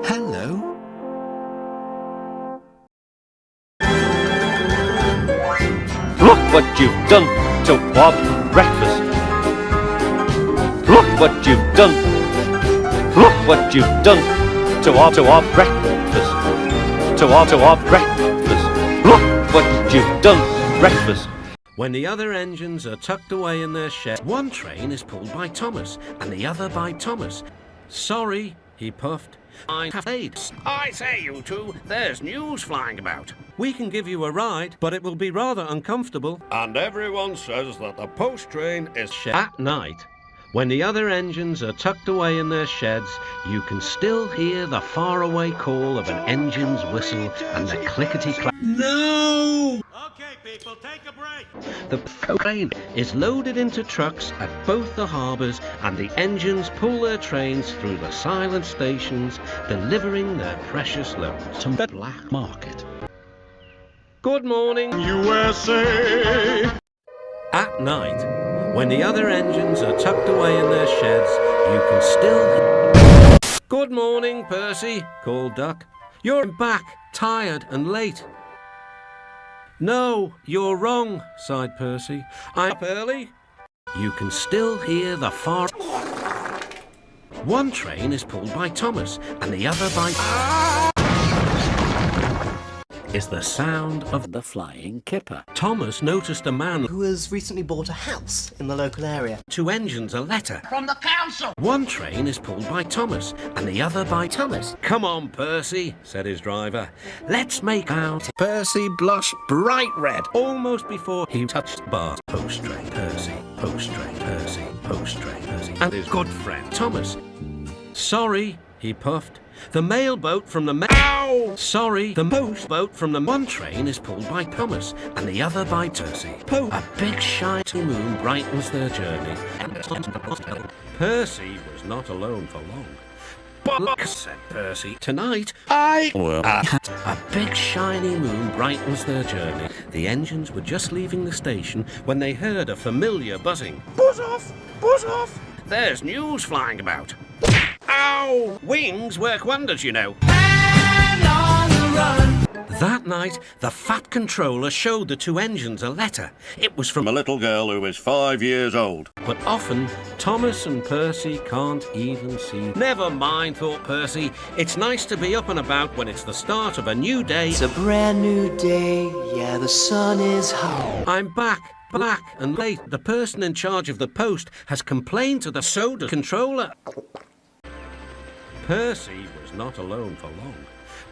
Hello. Look what you've done to our breakfast. Look what you've done. Look what you've done to our breakfast. To our breakfast. Look what you've done breakfast. When the other engines are tucked away in their shed, one train is pulled by Thomas and the other by Thomas. Sorry, he puffed. I have aid. I say, you two, there's news flying about. We can give you a ride, but it will be rather uncomfortable. And everyone says that the post train is At night, when the other engines are tucked away in their sheds, you can still hear the faraway call of an engine's whistle and the clickety-clack. No! Okay, people, take a break. The train is loaded into trucks at both the harbours, and the engines pull their trains through the silent stations, delivering their precious loads to the black market. Good morning, USA! At night, when the other engines are tucked away in their sheds, you can still... Good morning, Percy, called Duck. You're back, tired and late. No, you're wrong, sighed Percy. I'm up early. You can still hear the far... One train is pulled by Thomas and the other by... is the sound of The flying kipper. Thomas noticed a man who has recently bought a house in the local area. two engines a letter. from the council. One train is pulled by Thomas and the other by Thomas. Come on, Percy, said his driver. Let's make out. Percy blushed bright red. Almost before he touched Bart. Post train, Percy, post train, Percy, post train, Percy, and his good friend Thomas. Sorry, he puffed. The mail boat from the Ow! Sorry, the post boat from the one train is pulled by Thomas and the other by Percy. A big shiny moon brightens their journey. Percy was not alone for long. But, said Percy, tonight A big shiny moon brightens their journey. The engines were just leaving the station when they heard a familiar buzzing. Buzz off! Buzz off! There's news flying about. Ow! Wings work wonders, you know. That night, the fat controller showed the two engines a letter. It was from A little girl who is 5 years old. But often, Thomas and Percy can't even see. Never mind, thought Percy. It's nice to be up and about when it's the start of a new day. It's a brand new day, yeah, the sun is high. I'm back, black and late. The person in charge of the post has complained to the soda controller. Percy was not alone for long.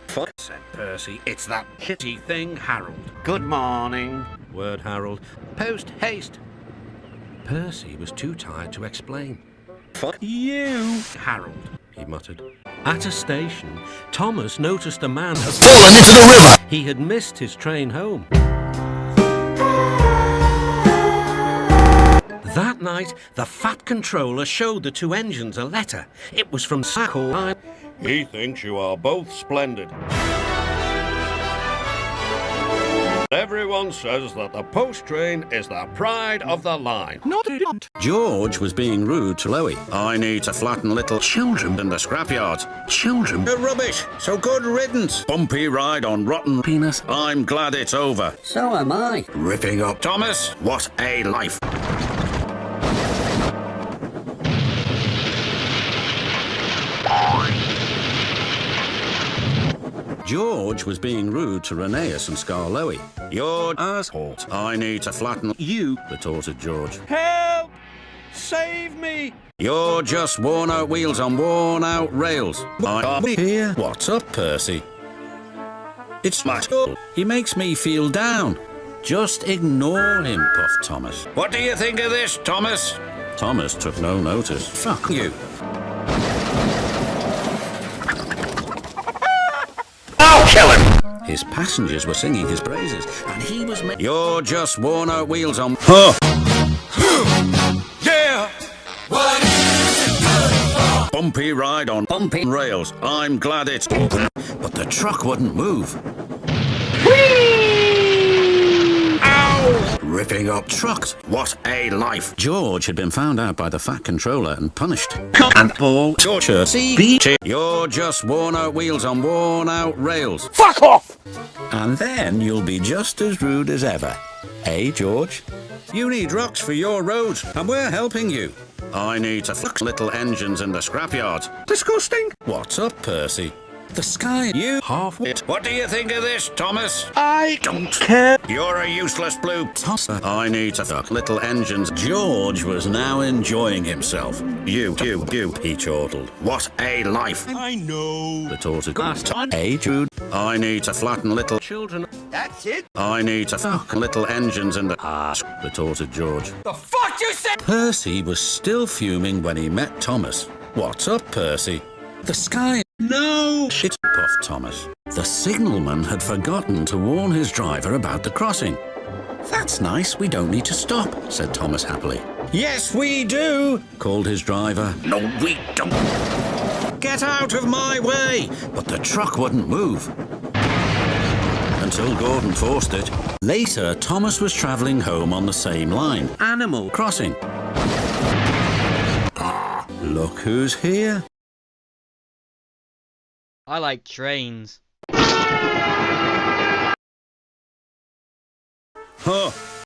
Fuck, said Percy. It's that kitty thing, Harold. Good morning. Word Harold. Post haste. Percy was too tired to explain. Fuck you, Harold, he muttered. At a station, Thomas noticed a man has fallen into the river. He had missed his train home. That night, the fat controller showed the two engines a letter. It was from Sackle. He thinks you are both splendid. Everyone says that the post train is the pride of the line. Not George was being rude to Louie. I need to flatten little children in the scrapyard. Children? They're rubbish. So good riddance. Bumpy ride on rotten penis. I'm glad it's over. So am I. Ripping up Thomas. What a life. George was being rude to Rheneas and Scarloey. You're asshole. I need to flatten you, retorted George. Help! Save me! You're just worn-out wheels on worn-out rails. I'm here. What's up, Percy? It's Matt. He makes me feel down. Just ignore him, puffed Thomas. What do you think of this, Thomas? Thomas took no notice. Fuck you. I'll kill him! His passengers were singing his praises, and he was You're just worn-out wheels on... Huh! Yeah! What is it good for? Bumpy ride on bumpy rails. I'm glad it's... But the truck wouldn't move. Ow! ripping up trucks. What a life. George had been found out by the Fat Controller and punished. And Paul torture CBT. You're just worn out wheels on worn out rails. Fuck off! And then you'll be just as rude as ever. Hey, George? You need rocks for your roads, and we're helping you. I need to fix little engines in the scrapyard. Disgusting. What's up, Percy? The sky, you half-wit. What do you think of this, Thomas? I don't care. You're a useless blue tosser. I need to fuck little engines. George was now enjoying himself. You, he chortled. What a life. I know. Retorted last time. Hey, Jude. I need to flatten little Children. That's it. I need to fuck little engines in the ass, retorted George. The fuck you said? Percy was still fuming when he met Thomas. What's up, Percy? The sky. No! Shit, puffed Thomas. The signalman had forgotten to warn his driver about the crossing. That's nice, we don't need to stop, said Thomas happily. Yes, we do, called his driver. No, we don't. Get out of my way! But the truck wouldn't move. Until Gordon forced it. Later, Thomas was travelling home on the same line. Animal Crossing. Look who's here. I like trains.